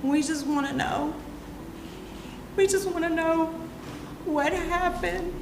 We just want to know. We just want to know what happened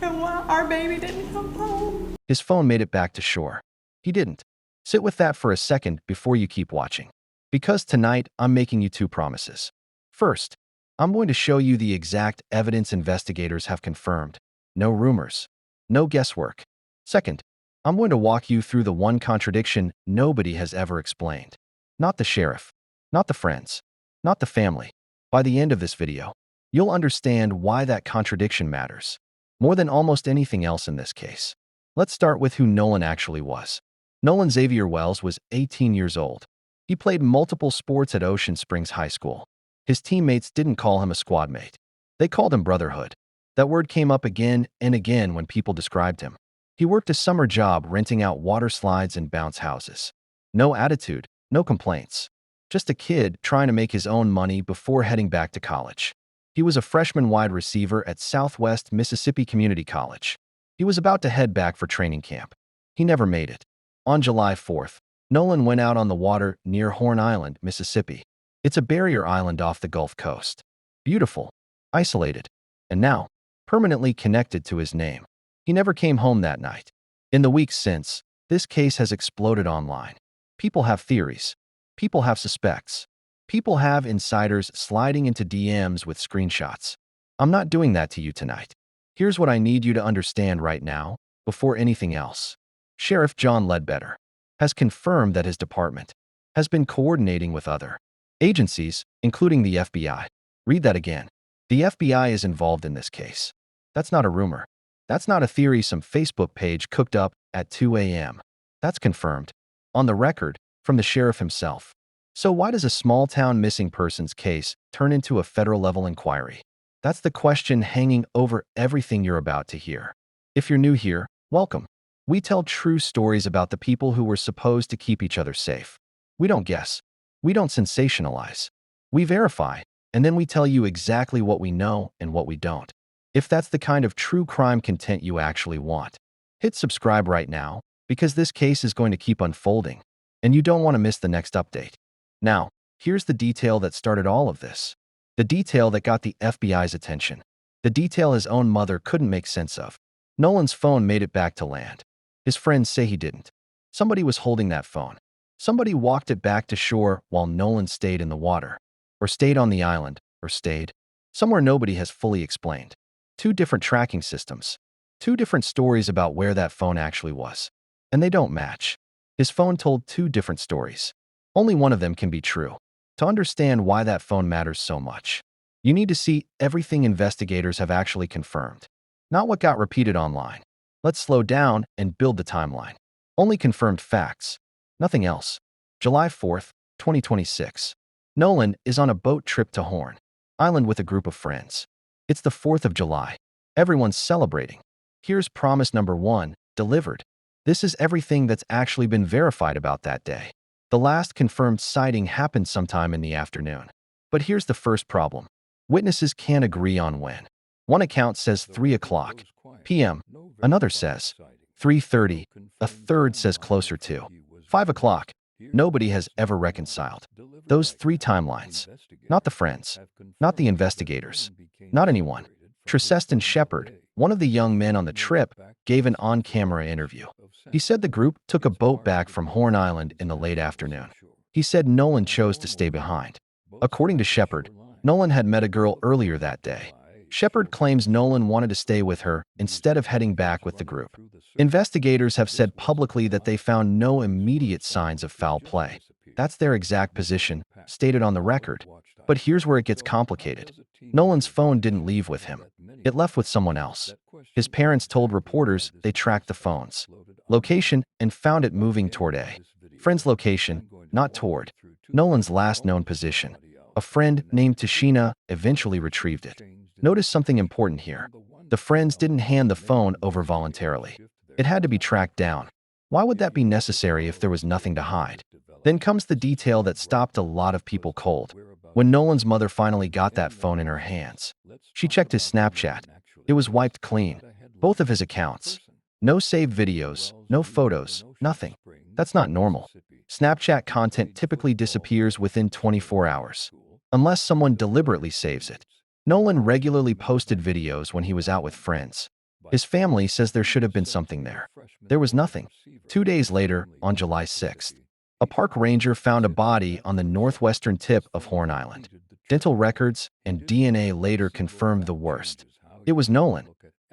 and why our baby didn't come home. His phone made it back to shore. He didn't. Sit with that for a second before you keep watching. Because tonight, I'm making you two promises. First, I'm going to show you the exact evidence investigators have confirmed. No rumors. No guesswork. Second, I'm going to walk you through the one contradiction nobody has ever explained. Not the sheriff. Not the friends. Not the family. By the end of this video, you'll understand why that contradiction matters, more than almost anything else in this case. Let's start with who Nolan actually was. Nolan Xavier Wells was 18 years old. He played multiple sports at Ocean Springs High School. His teammates didn't call him a squad mate. They called him brotherhood. That word came up again and again when people described him. He worked a summer job renting out water slides and bounce houses. No attitude, no complaints. Just a kid trying to make his own money before heading back to college. He was a freshman wide receiver at Southwest Mississippi Community College. He was about to head back for training camp. He never made it. On July 4th, Nolan went out on the water near Horn Island, Mississippi. It's a barrier island off the Gulf Coast. Beautiful, isolated, and now permanently connected to his name. He never came home that night. In the weeks since, this case has exploded online. People have theories. People have suspects. People have insiders sliding into DMs with screenshots. I'm not doing that to you tonight. Here's what I need you to understand right now, before anything else. Sheriff John Ledbetter has confirmed that his department has been coordinating with other agencies, including the FBI. Read that again. The FBI is involved in this case. That's not a rumor. That's not a theory some Facebook page cooked up at 2 a.m. That's confirmed, on the record, from the sheriff himself. So why does a small-town missing persons case turn into a federal-level inquiry? That's the question hanging over everything you're about to hear. If you're new here, welcome. We tell true stories about the people who were supposed to keep each other safe. We don't guess. We don't sensationalize. We verify, and then we tell you exactly what we know and what we don't. If that's the kind of true crime content you actually want, hit subscribe right now, because this case is going to keep unfolding, and you don't want to miss the next update. Now, here's the detail that started all of this. The detail that got the FBI's attention. The detail his own mother couldn't make sense of. Nolan's phone made it back to land. His friends say he didn't. Somebody was holding that phone. Somebody walked it back to shore while Nolan stayed in the water. Or stayed on the island, or stayed somewhere nobody has fully explained. Two different tracking systems. Two different stories about where that phone actually was. And they don't match. His phone told two different stories. Only one of them can be true. To understand why that phone matters so much, you need to see everything investigators have actually confirmed, not what got repeated online. Let's slow down and build the timeline. Only confirmed facts. Nothing else. July 4th, 2026. Nolan is on a boat trip to Horn Island with a group of friends. It's the 4th of July. Everyone's celebrating. Here's promise number 1, delivered. This is everything that's actually been verified about that day. The last confirmed sighting happened sometime in the afternoon. But here's the first problem. Witnesses can't agree on when. One account says 3 o'clock p.m. Another says 3:30. A third says closer to 5 o'clock. Nobody has ever reconciled those three timelines. Not the friends. Not the investigators. Not anyone. Tristan Shepard, one of the young men on the trip, gave an on-camera interview. He said the group took a boat back from Horn Island in the late afternoon. He said Nolan chose to stay behind. According to Shepard, Nolan had met a girl earlier that day. Shepard claims Nolan wanted to stay with her instead of heading back with the group. Investigators have said publicly that they found no immediate signs of foul play. That's their exact position, stated on the record. But here's where it gets complicated. Nolan's phone didn't leave with him. It left with someone else. His parents told reporters they tracked the phone's location and found it moving toward a friend's location, not toward Nolan's last known position. A friend named Tashina eventually retrieved it. Notice something important here. The friends didn't hand the phone over voluntarily. It had to be tracked down. Why would that be necessary if there was nothing to hide? Then comes the detail that stopped a lot of people cold. When Nolan's mother finally got that phone in her hands, she checked his Snapchat. It was wiped clean. Both of his accounts. No saved videos, no photos, nothing. That's not normal. Snapchat content typically disappears within 24 hours, unless someone deliberately saves it. Nolan regularly posted videos when he was out with friends. His family says there should have been something there. There was nothing. 2 days later, on July 6th, a park ranger found a body on the northwestern tip of Horn Island. Dental records and DNA later confirmed the worst. It was Nolan.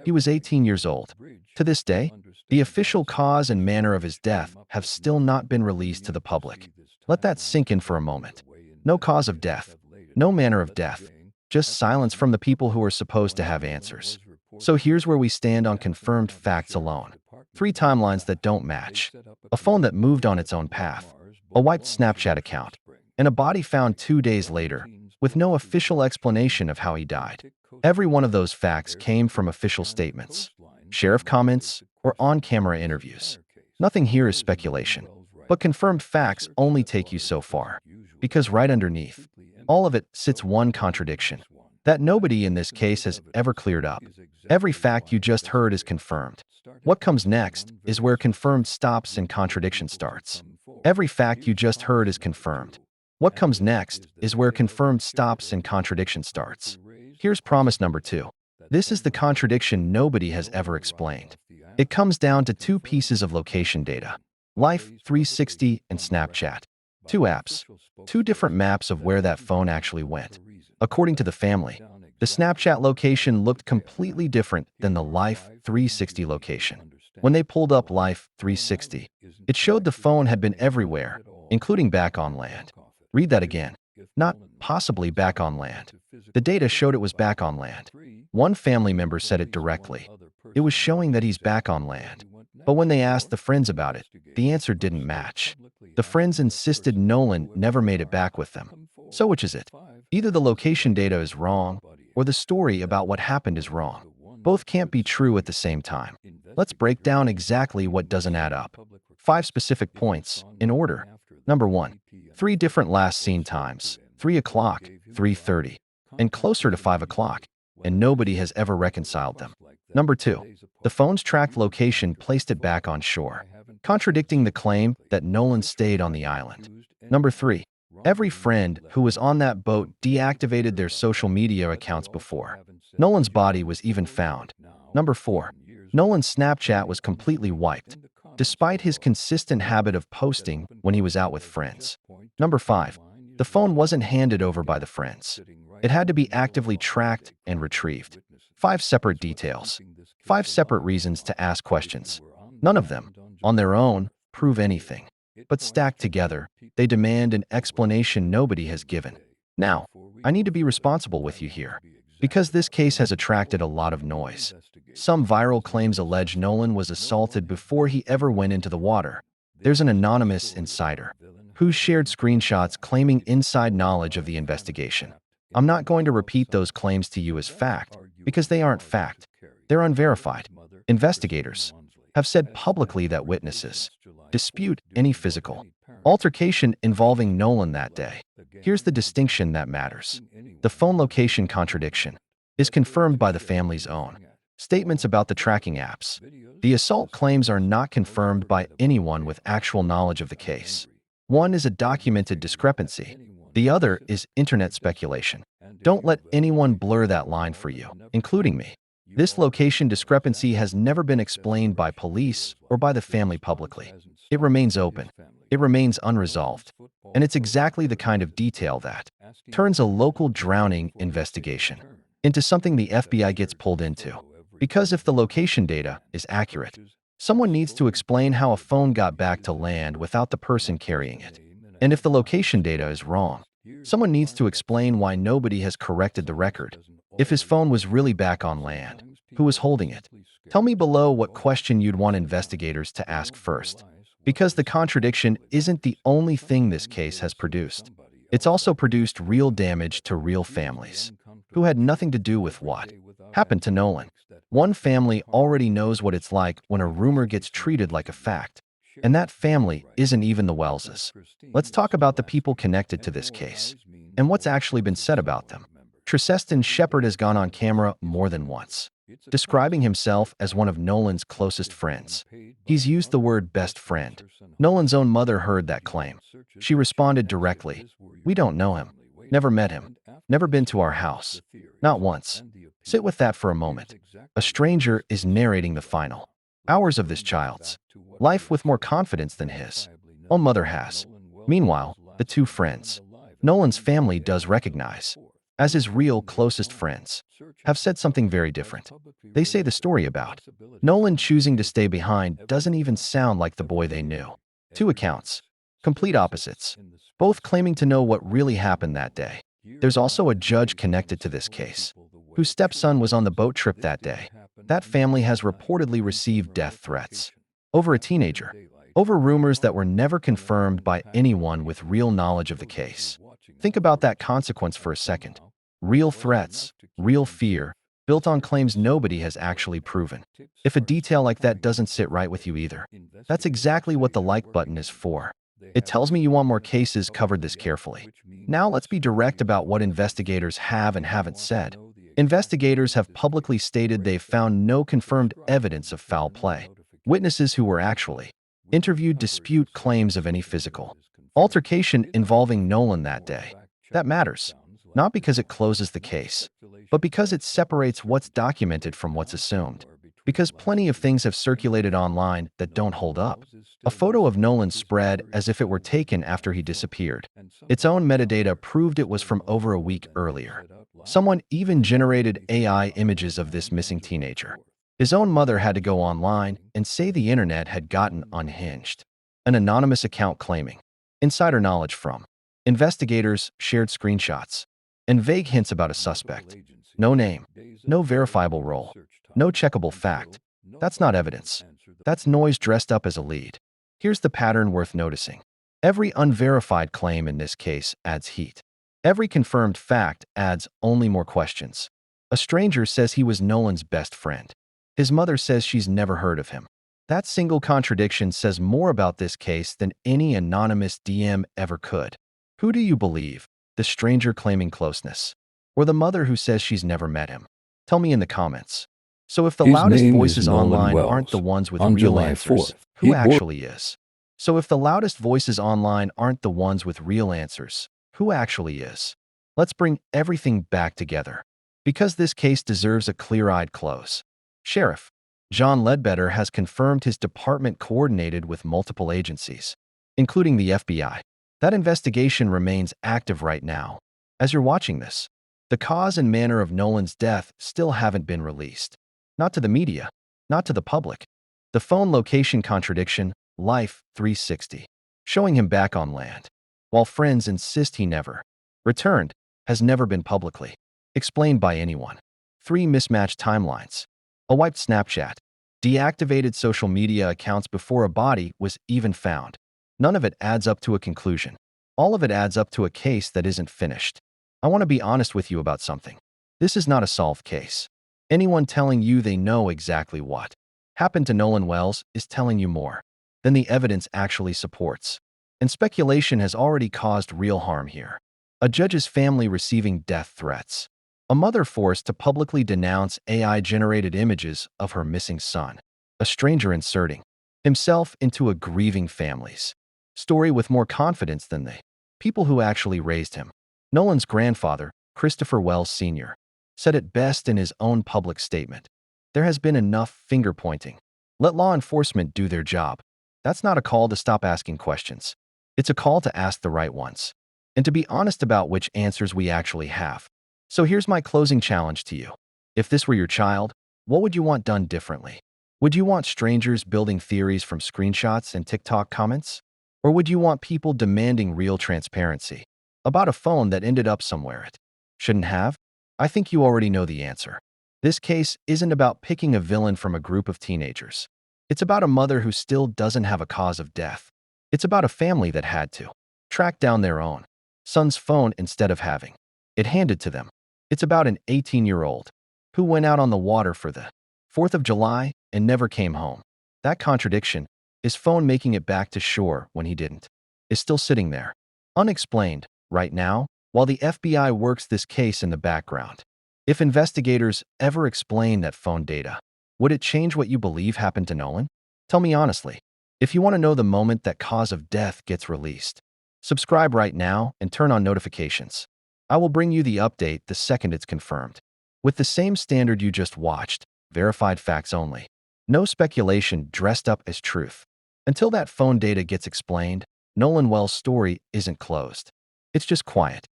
He was 18 years old. To this day, the official cause and manner of his death have still not been released to the public. Let that sink in for a moment. No cause of death, no manner of death, just silence from the people who are supposed to have answers. So here's where we stand on confirmed facts alone. 3 timelines that don't match. A phone that moved on its own path. A wiped Snapchat account. And a body found 2 days later, with no official explanation of how he died. Every one of those facts came from official statements, sheriff comments, or on-camera interviews. Nothing here is speculation. But confirmed facts only take you so far. Because right underneath all of it sits one contradiction that nobody in this case has ever cleared up. Every fact you just heard is confirmed. What comes next is where confirmed stops and contradiction starts. Every fact you just heard is confirmed. What comes next is where confirmed stops and contradiction starts. Here's promise number 2. This is the contradiction nobody has ever explained. It comes down to 2 pieces of location data: Life 360 and Snapchat. 2 apps, 2 different maps of where that phone actually went. According to the family, the Snapchat location looked completely different than the Life 360 location. When they pulled up Life 360, it showed the phone had been everywhere, including back on land. Read that again. Not possibly back on land. The data showed it was back on land. One family member said it directly. It was showing that he's back on land. But when they asked the friends about it, the answer didn't match. The friends insisted Nolan never made it back with them. So which is it? Either the location data is wrong, or the story about what happened is wrong. Both can't be true at the same time. Let's break down exactly what doesn't add up. 5 specific points, in order. Number 1. 3 different last seen times, 3 o'clock, 3:30, and closer to 5 o'clock, and nobody has ever reconciled them. Number 2. The phone's tracked location placed it back on shore, contradicting the claim that Nolan stayed on the island. Number 3. Every friend who was on that boat deactivated their social media accounts before Nolan's body was even found. Number 4. Nolan's Snapchat was completely wiped, despite his consistent habit of posting when he was out with friends. Number 5. The phone wasn't handed over by the friends. It had to be actively tracked and retrieved. 5 separate details. 5 separate reasons to ask questions. None of them, on their own, prove anything. But stacked together, they demand an explanation nobody has given. Now, I need to be responsible with you here, because this case has attracted a lot of noise. Some viral claims allege Nolan was assaulted before he ever went into the water. There's an anonymous insider who shared screenshots claiming inside knowledge of the investigation. I'm not going to repeat those claims to you as fact, because they aren't fact. They're unverified. Investigators have said publicly that witnesses dispute any physical altercation involving Nolan that day. Here's the distinction that matters. The phone location contradiction is confirmed by the family's own statements about the tracking apps. The assault claims are not confirmed by anyone with actual knowledge of the case. One is a documented discrepancy. The other is internet speculation. Don't let anyone blur that line for you, including me. This location discrepancy has never been explained by police or by the family publicly. It remains open. It remains unresolved. And it's exactly the kind of detail that turns a local drowning investigation into something the FBI gets pulled into. Because if the location data is accurate, someone needs to explain how a phone got back to land without the person carrying it. And if the location data is wrong, someone needs to explain why nobody has corrected the record. If his phone was really back on land, who was holding it? Tell me below what question you'd want investigators to ask first. Because the contradiction isn't the only thing this case has produced. It's also produced real damage to real families who had nothing to do with what happened to Nolan. One family already knows what it's like when a rumor gets treated like a fact, and that family isn't even the Wellses. Let's talk about the people connected to this case and what's actually been said about them. Tristan Shepard has gone on camera more than once, describing himself as one of Nolan's closest friends. He's used the word best friend. Nolan's own mother heard that claim. She responded directly, "We don't know him, never met him, never been to our house, not once." Sit with that for a moment. A stranger is narrating the final hours of this child's life with more confidence than his own mother has. Meanwhile, the two friends Nolan's family does recognize as his real closest friends have said something very different. They say the story about Nolan choosing to stay behind doesn't even sound like the boy they knew. Two accounts, complete opposites, both claiming to know what really happened that day. There's also a judge connected to this case, whose stepson was on the boat trip that day. That family has reportedly received death threats over a teenager, over rumors that were never confirmed by anyone with real knowledge of the case. Think about that consequence for a second. Real threats, real fear, built on claims nobody has actually proven. If a detail like that doesn't sit right with you either, that's exactly what the like button is for. It tells me you want more cases covered this carefully. Now let's be direct about what investigators have and haven't said. Investigators have publicly stated they've found no confirmed evidence of foul play. Witnesses who were actually interviewed dispute claims of any physical altercation involving Nolan that day. That matters, not because it closes the case, but because it separates what's documented from what's assumed. Because plenty of things have circulated online that don't hold up. A photo of Nolan spread as if it were taken after he disappeared. Its own metadata proved it was from over a week earlier. Someone even generated AI images of this missing teenager. His own mother had to go online and say the internet had gotten unhinged. An anonymous account claiming insider knowledge from investigators shared screenshots and vague hints about a suspect. No name, no verifiable role, no checkable fact. That's not evidence. That's noise dressed up as a lead. Here's the pattern worth noticing. Every unverified claim in this case adds heat. Every confirmed fact adds only more questions. A stranger says he was Nolan's best friend. His mother says she's never heard of him. That single contradiction says more about this case than any anonymous DM ever could. Who do you believe? The stranger claiming closeness, or the mother who says she's never met him? Tell me in the comments. So if the His loudest name is voices Nolan online aren't Wells. the ones with On real July answers, 4th, who he boarded actually is? So if the loudest voices online aren't the ones with real answers, who actually is? Let's bring everything back together, because this case deserves a clear-eyed close. Sheriff John Ledbetter has confirmed his department coordinated with multiple agencies, including the FBI. That investigation remains active right now. As you're watching this, the cause and manner of Nolan's death still haven't been released. Not to the media, not to the public. The phone location contradiction, Life 360, showing him back on land, while friends insist he never returned, has never been publicly explained by anyone. 3 mismatched timelines. A wiped Snapchat. Deactivated social media accounts before a body was even found. None of it adds up to a conclusion. All of it adds up to a case that isn't finished. I want to be honest with you about something. This is not a solved case. Anyone telling you they know exactly what happened to Nolan Wells is telling you more than the evidence actually supports. And speculation has already caused real harm here. A judge's family receiving death threats. A mother forced to publicly denounce AI-generated images of her missing son. A stranger inserting himself into a grieving family's story with more confidence than the people who actually raised him. Nolan's grandfather, Christopher Wells Sr., said it best in his own public statement. There has been enough finger-pointing. Let law enforcement do their job. That's not a call to stop asking questions. It's a call to ask the right ones, and to be honest about which answers we actually have. So here's my closing challenge to you. If this were your child, what would you want done differently? Would you want strangers building theories from screenshots and TikTok comments? Or would you want people demanding real transparency about a phone that ended up somewhere it shouldn't have? I think you already know the answer. This case isn't about picking a villain from a group of teenagers. It's about a mother who still doesn't have a cause of death. It's about a family that had to track down their own son's phone instead of having it handed to them. It's about an 18-year-old who went out on the water for the 4th of July and never came home. That contradiction, his phone making it back to shore when he didn't, is still sitting there, unexplained, right now, while the FBI works this case in the background. If investigators ever explain that phone data, would it change what you believe happened to Nolan? Tell me honestly. If you want to know the moment that cause of death gets released, subscribe right now and turn on notifications. I will bring you the update the second it's confirmed. With the same standard you just watched, verified facts only. No speculation dressed up as truth. Until that phone data gets explained, Nolan Wells' story isn't closed. It's just quiet.